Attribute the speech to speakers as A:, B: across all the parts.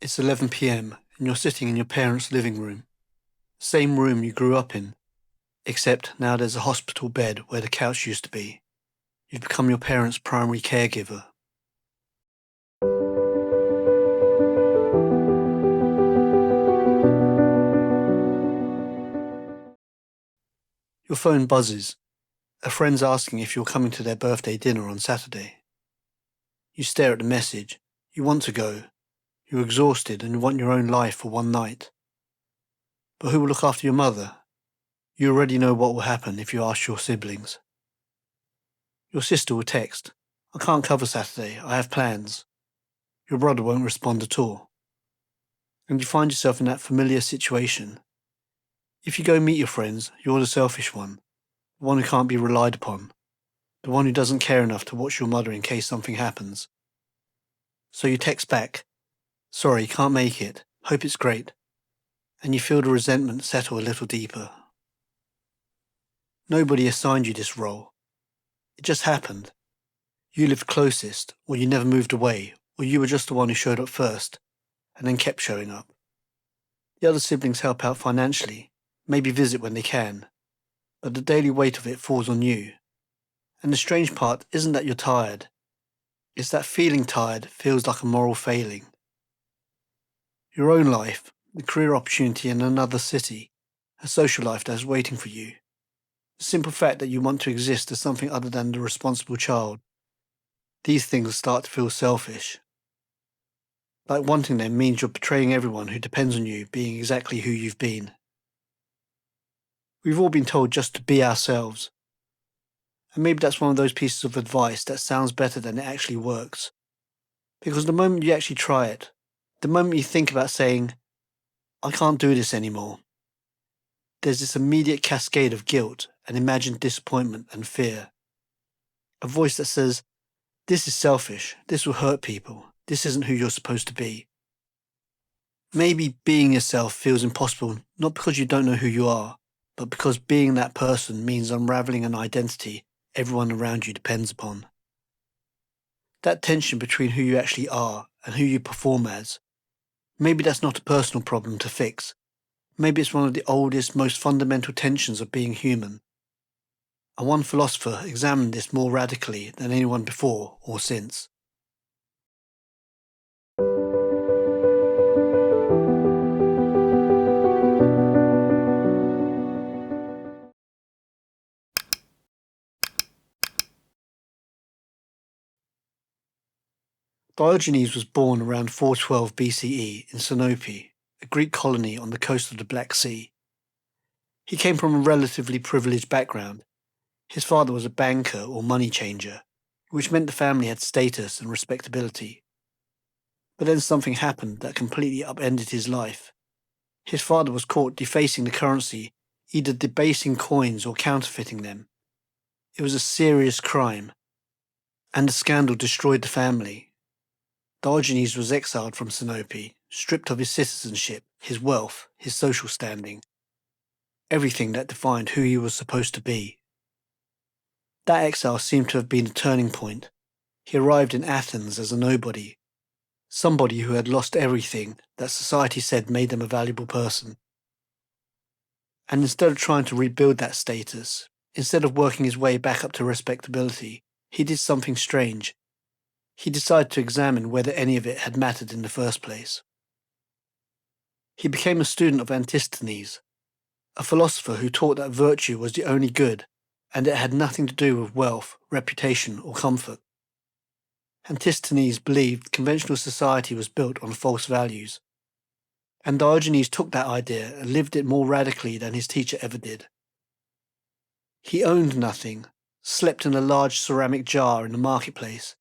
A: It's 11 p.m. and you're sitting in your parents' living room. Same room you grew up in, except now there's a hospital bed where the couch used to be. You've become your parents' primary caregiver. Your phone buzzes. A friend's asking if you're coming to their birthday dinner on Saturday. You stare at the message. You want to go. You're exhausted and you want your own life for one night. But who will look after your mother? You already know what will happen if you ask your siblings. Your sister will text, "I can't cover Saturday, I have plans." Your brother won't respond at all. And you find yourself in that familiar situation. If you go meet your friends, you're the selfish one, the one who can't be relied upon, the one who doesn't care enough to watch your mother in case something happens. So you text back, "Sorry, can't make it, hope it's great," and you feel the resentment settle a little deeper. Nobody assigned you this role. It just happened. You lived closest, or you never moved away, or you were just the one who showed up first, and then kept showing up. The other siblings help out financially, maybe visit when they can, but the daily weight of it falls on you. And the strange part isn't that you're tired, it's that feeling tired feels like a moral failing. Your own life, the career opportunity in another city, a social life that is waiting for you. The simple fact that you want to exist as something other than the responsible child. These things start to feel selfish. Like wanting them means you're betraying everyone who depends on you being exactly who you've been. We've all been told just to be ourselves. And maybe that's one of those pieces of advice that sounds better than it actually works. Because the moment you actually try it, the moment you think about saying, "I can't do this anymore," there's this immediate cascade of guilt and imagined disappointment and fear. A voice that says, "This is selfish, this will hurt people, this isn't who you're supposed to be." Maybe being yourself feels impossible not because you don't know who you are, but because being that person means unraveling an identity everyone around you depends upon. That tension between who you actually are and who you perform as, maybe that's not a personal problem to fix. Maybe it's one of the oldest, most fundamental tensions of being human. And one philosopher examined this more radically than anyone before or since. Diogenes was born around 412 BCE in Sinope, a Greek colony on the coast of the Black Sea. He came from a relatively privileged background. His father was a banker or money changer, which meant the family had status and respectability. But then something happened that completely upended his life. His father was caught defacing the currency, either debasing coins or counterfeiting them. It was a serious crime, and the scandal destroyed the family. Diogenes was exiled from Sinope, stripped of his citizenship, his wealth, his social standing, everything that defined who he was supposed to be. That exile seemed to have been a turning point. He arrived in Athens as a nobody, somebody who had lost everything that society said made them a valuable person. And instead of trying to rebuild that status, instead of working his way back up to respectability, he did something strange. He decided to examine whether any of it had mattered in the first place. He became a student of Antisthenes, a philosopher who taught that virtue was the only good, and it had nothing to do with wealth, reputation, or comfort. Antisthenes believed conventional society was built on false values, and Diogenes took that idea and lived it more radically than his teacher ever did. He owned nothing, slept in a large ceramic jar in the marketplace,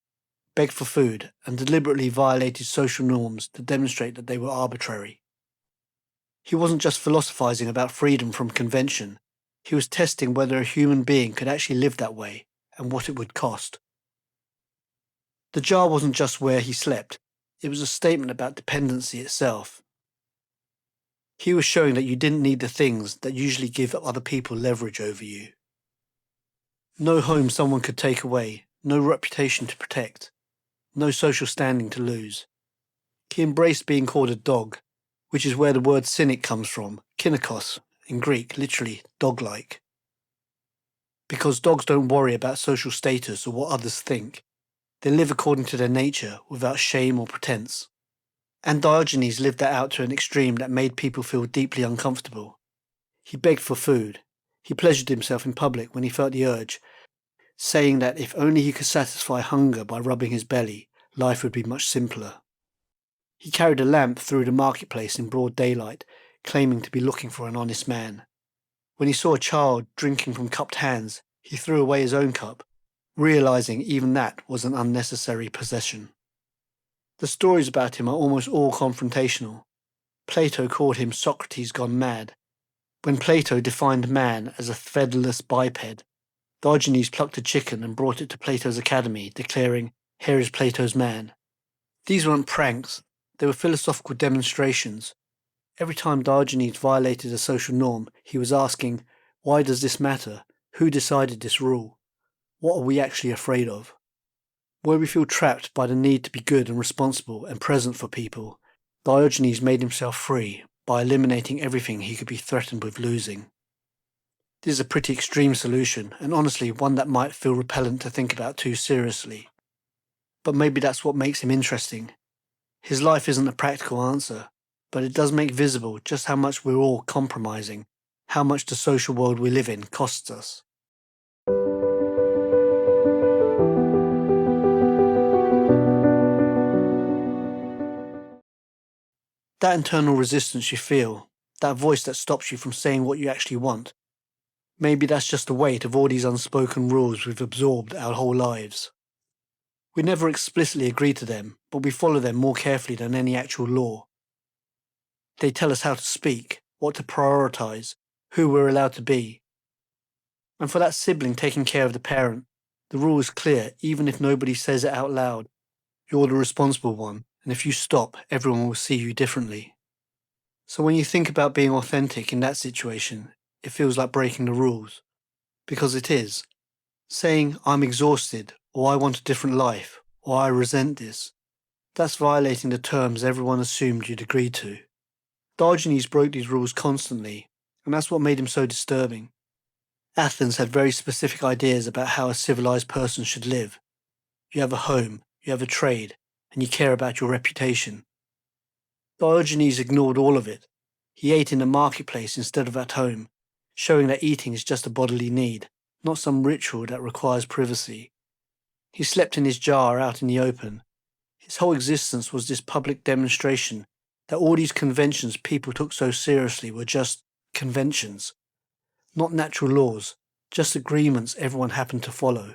A: begged for food, and deliberately violated social norms to demonstrate that they were arbitrary. He wasn't just philosophizing about freedom from convention, he was testing whether a human being could actually live that way and what it would cost. The jar wasn't just where he slept, it was a statement about dependency itself. He was showing that you didn't need the things that usually give other people leverage over you. No home someone could take away, no reputation to protect, no social standing to lose. He embraced being called a dog, which is where the word cynic comes from, kynekos, in Greek, literally dog-like. Because dogs don't worry about social status or what others think. They live according to their nature, without shame or pretense. And Diogenes lived that out to an extreme that made people feel deeply uncomfortable. He begged for food. He pleasured himself in public when he felt the urge, saying that if only he could satisfy hunger by rubbing his belly, life would be much simpler. He carried a lamp through the marketplace in broad daylight, claiming to be looking for an honest man. When he saw a child drinking from cupped hands, he threw away his own cup, realizing even that was an unnecessary possession. The stories about him are almost all confrontational. Plato called him Socrates gone mad. When Plato defined man as a featherless biped, Diogenes plucked a chicken and brought it to Plato's academy, declaring, "Here is Plato's man." These weren't pranks, they were philosophical demonstrations. Every time Diogenes violated a social norm, he was asking, why does this matter? Who decided this rule? What are we actually afraid of? Where we feel trapped by the need to be good and responsible and present for people, Diogenes made himself free by eliminating everything he could be threatened with losing. This is a pretty extreme solution, and honestly one that might feel repellent to think about too seriously. But maybe that's what makes him interesting. His life isn't a practical answer, but it does make visible just how much we're all compromising, how much the social world we live in costs us. That internal resistance you feel, that voice that stops you from saying what you actually want, maybe that's just the weight of all these unspoken rules we've absorbed our whole lives. We never explicitly agree to them, but we follow them more carefully than any actual law. They tell us how to speak, what to prioritize, who we're allowed to be. And for that sibling taking care of the parent, the rule is clear even if nobody says it out loud. You're the responsible one, and if you stop, everyone will see you differently. So when you think about being authentic in that situation, it feels like breaking the rules. Because it is. Saying, I'm exhausted, or I want a different life, or I resent this, that's violating the terms everyone assumed you'd agree to. Diogenes broke these rules constantly, and that's what made him so disturbing. Athens had very specific ideas about how a civilized person should live. You have a home, you have a trade, and you care about your reputation. Diogenes ignored all of it. He ate in the marketplace instead of at home, showing that eating is just a bodily need, not some ritual that requires privacy. He slept in his jar out in the open. His whole existence was this public demonstration that all these conventions people took so seriously were just conventions, not natural laws, just agreements everyone happened to follow.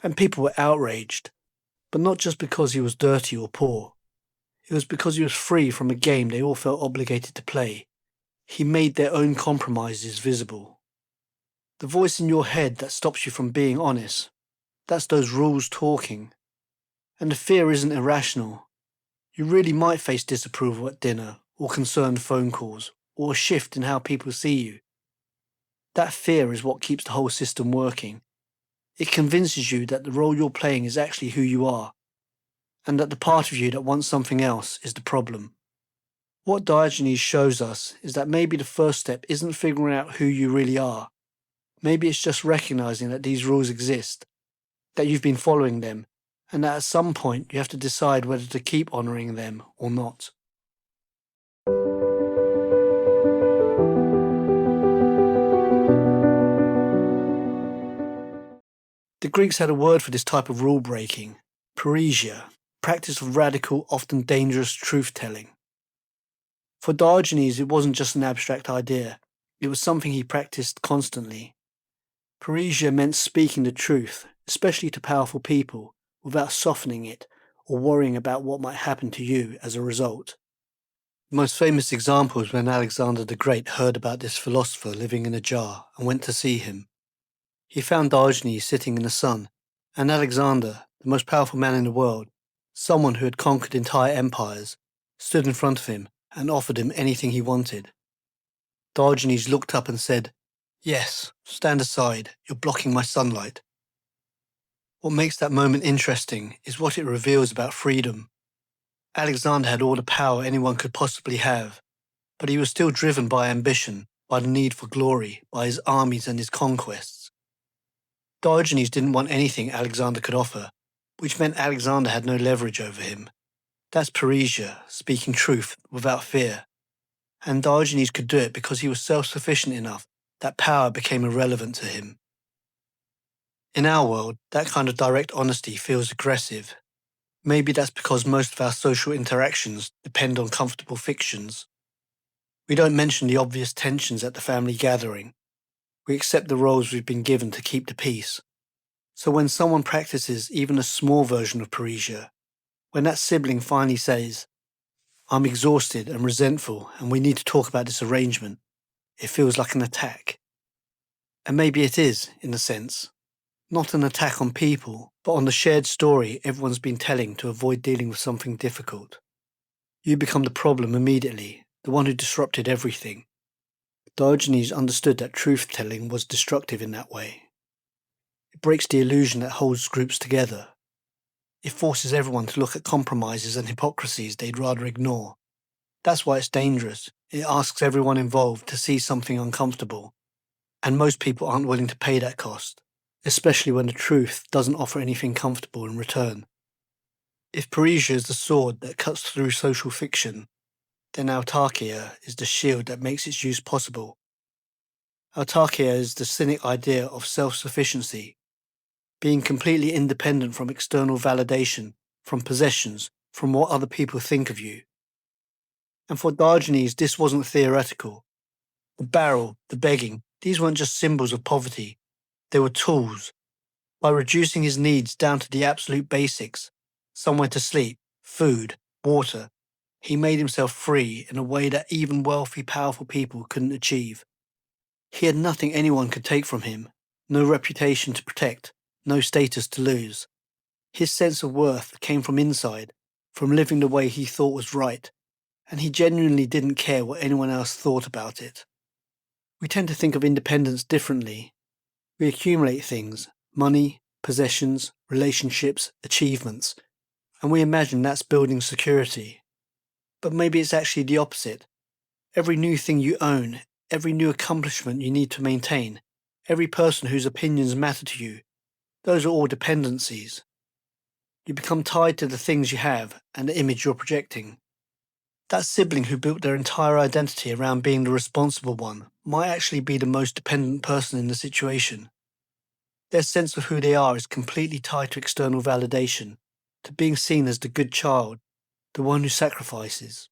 A: And people were outraged, but not just because he was dirty or poor. It was because he was free from a game they all felt obligated to play. He made their own compromises visible. The voice in your head that stops you from being honest, that's those rules talking. And the fear isn't irrational. You really might face disapproval at dinner, or concerned phone calls, or a shift in how people see you. That fear is what keeps the whole system working. It convinces you that the role you're playing is actually who you are, and that the part of you that wants something else is the problem. What Diogenes shows us is that maybe the first step isn't figuring out who you really are. Maybe it's just recognizing that these rules exist, that you've been following them, and that at some point you have to decide whether to keep honoring them or not. The Greeks had a word for this type of rule breaking, parrhesia, practice of radical, often dangerous truth-telling. For Diogenes, it wasn't just an abstract idea, it was something he practiced constantly. Parrhesia meant speaking the truth, especially to powerful people, without softening it or worrying about what might happen to you as a result. The most famous example is when Alexander the Great heard about this philosopher living in a jar and went to see him. He found Diogenes sitting in the sun, and Alexander, the most powerful man in the world, someone who had conquered entire empires, stood in front of him and offered him anything he wanted. Diogenes looked up and said, "Yes, stand aside, you're blocking my sunlight." What makes that moment interesting is what it reveals about freedom. Alexander had all the power anyone could possibly have, but he was still driven by ambition, by the need for glory, by his armies and his conquests. Diogenes didn't want anything Alexander could offer, which meant Alexander had no leverage over him. That's parrhesia, speaking truth without fear. And Diogenes could do it because he was self-sufficient enough that power became irrelevant to him. In our world, that kind of direct honesty feels aggressive. Maybe that's because most of our social interactions depend on comfortable fictions. We don't mention the obvious tensions at the family gathering. We accept the roles we've been given to keep the peace. So when someone practices even a small version of parrhesia, when that sibling finally says, "I'm exhausted and resentful and we need to talk about this arrangement," it feels like an attack. And maybe it is, in a sense. Not an attack on people, but on the shared story everyone's been telling to avoid dealing with something difficult. You become the problem immediately, the one who disrupted everything. Diogenes understood that truth-telling was destructive in that way. It breaks the illusion that holds groups together. It forces everyone to look at compromises and hypocrisies they'd rather ignore. That's why it's dangerous. It asks everyone involved to see something uncomfortable. And most people aren't willing to pay that cost, especially when the truth doesn't offer anything comfortable in return. If parrhesia is the sword that cuts through social fiction, then autarkia is the shield that makes its use possible. Autarkia is the cynic idea of self-sufficiency, being completely independent from external validation, from possessions, from what other people think of you. And for Diogenes, this wasn't theoretical. The barrel, the begging, these weren't just symbols of poverty. They were tools. By reducing his needs down to the absolute basics, somewhere to sleep, food, water, he made himself free in a way that even wealthy, powerful people couldn't achieve. He had nothing anyone could take from him, no reputation to protect, no status to lose. His sense of worth came from inside, from living the way he thought was right, and he genuinely didn't care what anyone else thought about it. We tend to think of independence differently. We accumulate things, money, possessions, relationships, achievements, and we imagine that's building security. But maybe it's actually the opposite. Every new thing you own, every new accomplishment you need to maintain, every person whose opinions matter to you, those are all dependencies. You become tied to the things you have and the image you're projecting. That sibling who built their entire identity around being the responsible one might actually be the most dependent person in the situation. Their sense of who they are is completely tied to external validation, to being seen as the good child, the one who sacrifices.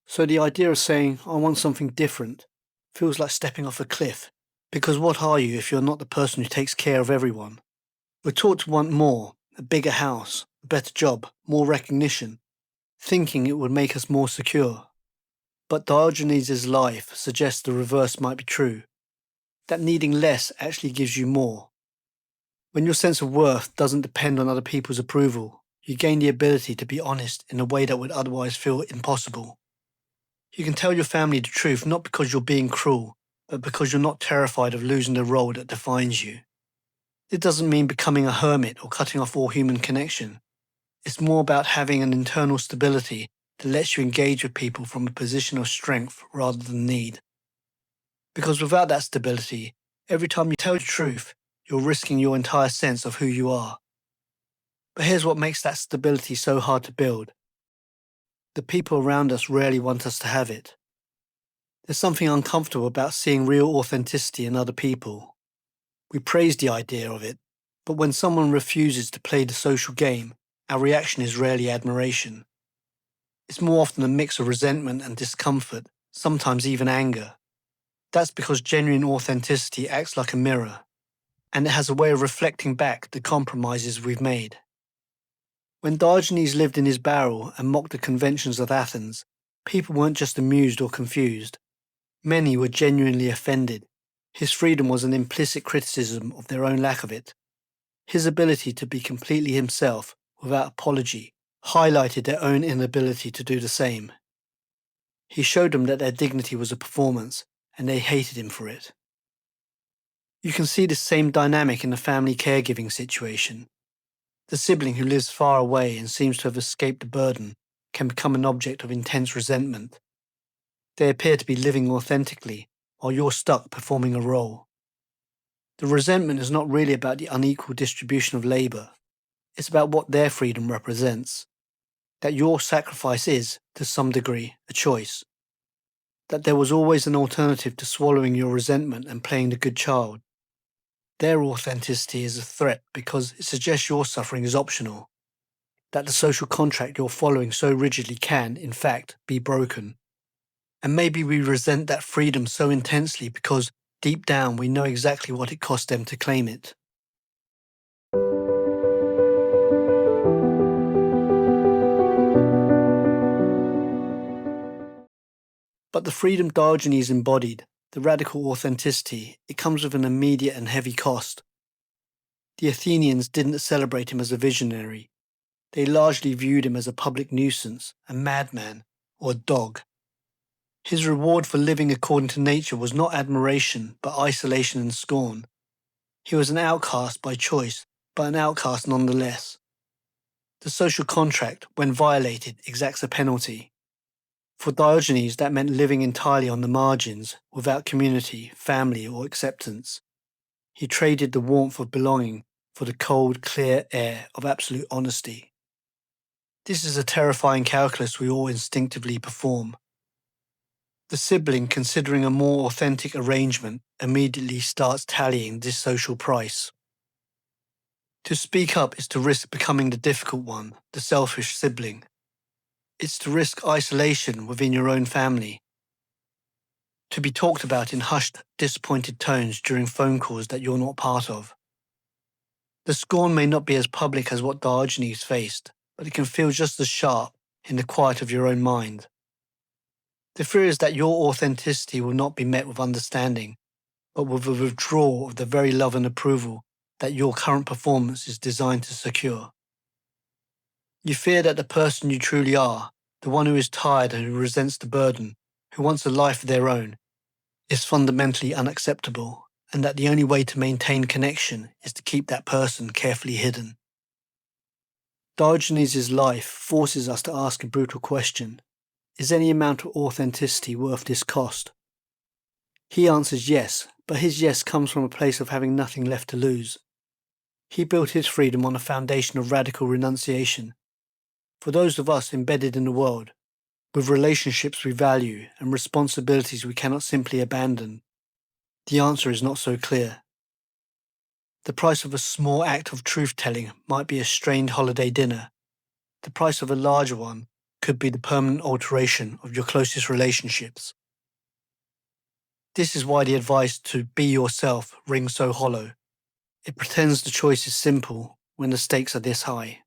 A: So the idea of saying, "I want something different," feels like stepping off a cliff, because what are you if you're not the person who takes care of everyone? We're taught to want more, a bigger house, a better job, more recognition, thinking it would make us more secure. But Diogenes' life suggests the reverse might be true, that needing less actually gives you more. When your sense of worth doesn't depend on other people's approval, you gain the ability to be honest in a way that would otherwise feel impossible. You can tell your family the truth not because you're being cruel, but because you're not terrified of losing the role that defines you. It doesn't mean becoming a hermit or cutting off all human connection. It's more about having an internal stability that lets you engage with people from a position of strength rather than need. Because without that stability, every time you tell the truth, you're risking your entire sense of who you are. But here's what makes that stability so hard to build. The people around us rarely want us to have it. There's something uncomfortable about seeing real authenticity in other people. We praise the idea of it, but when someone refuses to play the social game, our reaction is rarely admiration. It's more often a mix of resentment and discomfort, sometimes even anger. That's because genuine authenticity acts like a mirror, and it has a way of reflecting back the compromises we've made. When Diogenes lived in his barrel and mocked the conventions of Athens, people weren't just amused or confused. Many were genuinely offended. His freedom was an implicit criticism of their own lack of it. His ability to be completely himself, without apology, highlighted their own inability to do the same. He showed them that their dignity was a performance, and they hated him for it. You can see this same dynamic in the family caregiving situation. The sibling who lives far away and seems to have escaped the burden can become an object of intense resentment. They appear to be living authentically, while you're stuck performing a role. The resentment is not really about the unequal distribution of labour. It's about what their freedom represents. That your sacrifice is, to some degree, a choice. That there was always an alternative to swallowing your resentment and playing the good child. Their authenticity is a threat because it suggests your suffering is optional. That the social contract you're following so rigidly can, in fact, be broken. And maybe we resent that freedom so intensely because, deep down, we know exactly what it cost them to claim it. But the freedom Diogenes embodied, the radical authenticity, it comes with an immediate and heavy cost. The Athenians didn't celebrate him as a visionary. They largely viewed him as a public nuisance, a madman, or a dog. His reward for living according to nature was not admiration, but isolation and scorn. He was an outcast by choice, but an outcast nonetheless. The social contract, when violated, exacts a penalty. For Diogenes, that meant living entirely on the margins, without community, family, or acceptance. He traded the warmth of belonging for the cold, clear air of absolute honesty. This is a terrifying calculus we all instinctively perform. The sibling, considering a more authentic arrangement, immediately starts tallying this social price. To speak up is to risk becoming the difficult one, the selfish sibling. It's to risk isolation within your own family. To be talked about in hushed, disappointed tones during phone calls that you're not part of. The scorn may not be as public as what Diogenes faced, but it can feel just as sharp in the quiet of your own mind. The fear is that your authenticity will not be met with understanding, but with a withdrawal of the very love and approval that your current performance is designed to secure. You fear that the person you truly are, the one who is tired and who resents the burden, who wants a life of their own, is fundamentally unacceptable, and that the only way to maintain connection is to keep that person carefully hidden. Diogenes' life forces us to ask a brutal question. Is any amount of authenticity worth this cost? He answers yes, but his yes comes from a place of having nothing left to lose. He built his freedom on a foundation of radical renunciation. For those of us embedded in the world, with relationships we value and responsibilities we cannot simply abandon, the answer is not so clear. The price of a small act of truth-telling might be a strained holiday dinner. The price of a larger one could be the permanent alteration of your closest relationships. This is why the advice to be yourself rings so hollow. It pretends the choice is simple when the stakes are this high.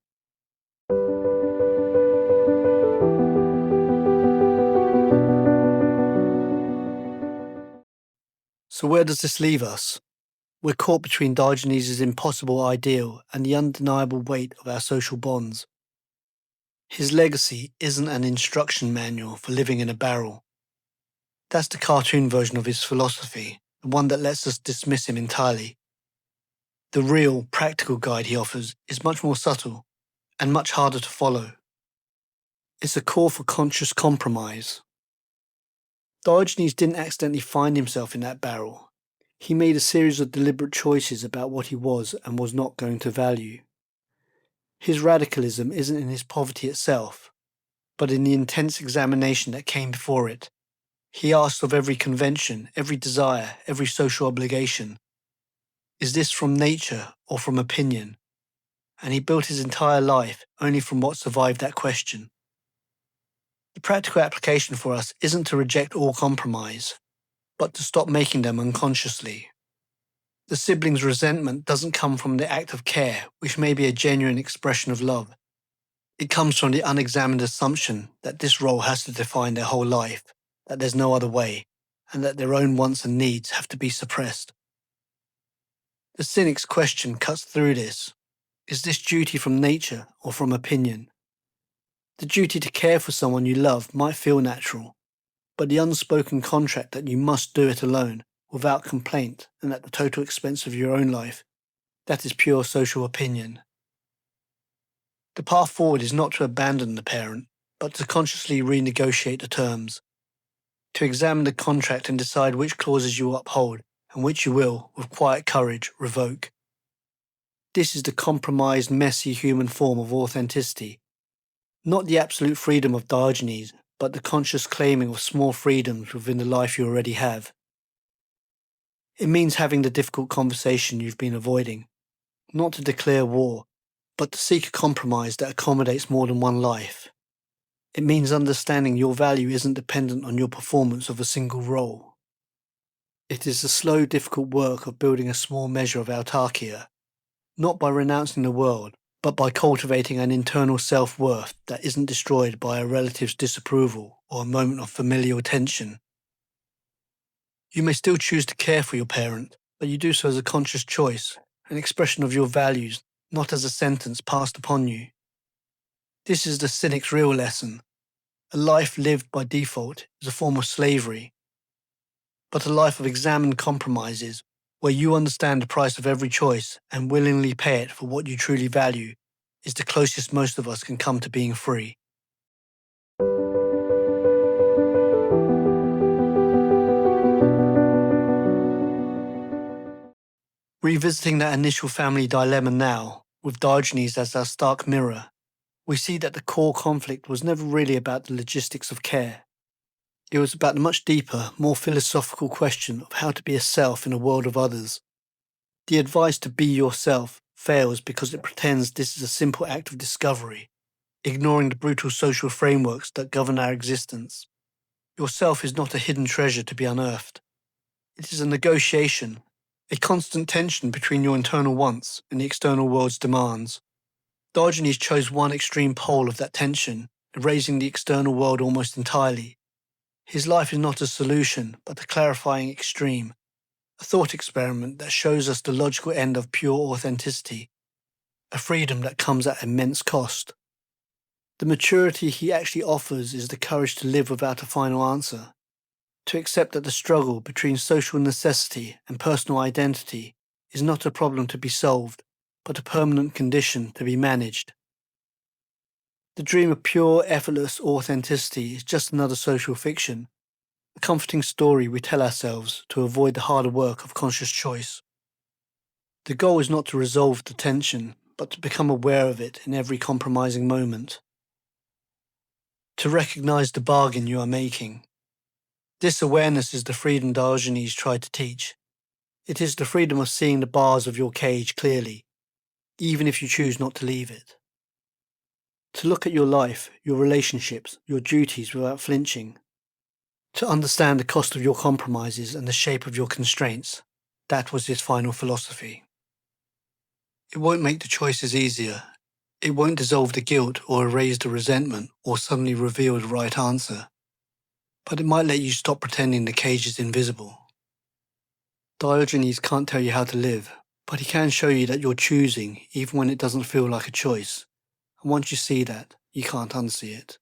A: So where does this leave us? We're caught between Diogenes' impossible ideal and the undeniable weight of our social bonds. His legacy isn't an instruction manual for living in a barrel. That's the cartoon version of his philosophy, the one that lets us dismiss him entirely. The real, practical guide he offers is much more subtle and much harder to follow. It's a call for conscious compromise. Diogenes didn't accidentally find himself in that barrel. He made a series of deliberate choices about what he was and was not going to value. His radicalism isn't in his poverty itself, but in the intense examination that came before it. He asked of every convention, every desire, every social obligation, is this from nature or from opinion? And he built his entire life only from what survived that question. The practical application for us isn't to reject all compromise, but to stop making them unconsciously. The sibling's resentment doesn't come from the act of care, which may be a genuine expression of love. It comes from the unexamined assumption that this role has to define their whole life, that there's no other way, and that their own wants and needs have to be suppressed. The cynic's question cuts through this. Is this duty from nature or from opinion? The duty to care for someone you love might feel natural, but the unspoken contract that you must do it alone, without complaint and at the total expense of your own life, that is pure social opinion. The path forward is not to abandon the parent, but to consciously renegotiate the terms, to examine the contract and decide which clauses you will uphold and which you will, with quiet courage, revoke. This is the compromised, messy human form of authenticity, not the absolute freedom of Diogenes, but the conscious claiming of small freedoms within the life you already have. It means having the difficult conversation you've been avoiding, not to declare war, but to seek a compromise that accommodates more than one life. It means understanding your value isn't dependent on your performance of a single role. It is the slow, difficult work of building a small measure of autarkia, not by renouncing the world, but by cultivating an internal self-worth that isn't destroyed by a relative's disapproval or a moment of familial tension. You may still choose to care for your parent, but you do so as a conscious choice, an expression of your values, not as a sentence passed upon you. This is the cynic's real lesson. A life lived by default is a form of slavery, but a life of examined compromises, where you understand the price of every choice and willingly pay it for what you truly value, is the closest most of us can come to being free. Revisiting that initial family dilemma now, with Diogenes as our stark mirror, we see that the core conflict was never really about the logistics of care. It was about the much deeper, more philosophical question of how to be a self in a world of others. The advice to be yourself fails because it pretends this is a simple act of discovery, ignoring the brutal social frameworks that govern our existence. Yourself is not a hidden treasure to be unearthed. It is a negotiation, a constant tension between your internal wants and the external world's demands. Diogenes chose one extreme pole of that tension, erasing the external world almost entirely. His life is not a solution, but a clarifying extreme, a thought experiment that shows us the logical end of pure authenticity, a freedom that comes at immense cost. The maturity he actually offers is the courage to live without a final answer, to accept that the struggle between social necessity and personal identity is not a problem to be solved, but a permanent condition to be managed. The dream of pure, effortless authenticity is just another social fiction, a comforting story we tell ourselves to avoid the harder work of conscious choice. The goal is not to resolve the tension, but to become aware of it in every compromising moment. To recognize the bargain you are making. This awareness is the freedom Diogenes tried to teach. It is the freedom of seeing the bars of your cage clearly, even if you choose not to leave it. To look at your life, your relationships, your duties without flinching. To understand the cost of your compromises and the shape of your constraints. That was his final philosophy. It won't make the choices easier. It won't dissolve the guilt or erase the resentment or suddenly reveal the right answer. But it might let you stop pretending the cage is invisible. Diogenes can't tell you how to live, but he can show you that you're choosing even when it doesn't feel like a choice. And once you see that, you can't unsee it.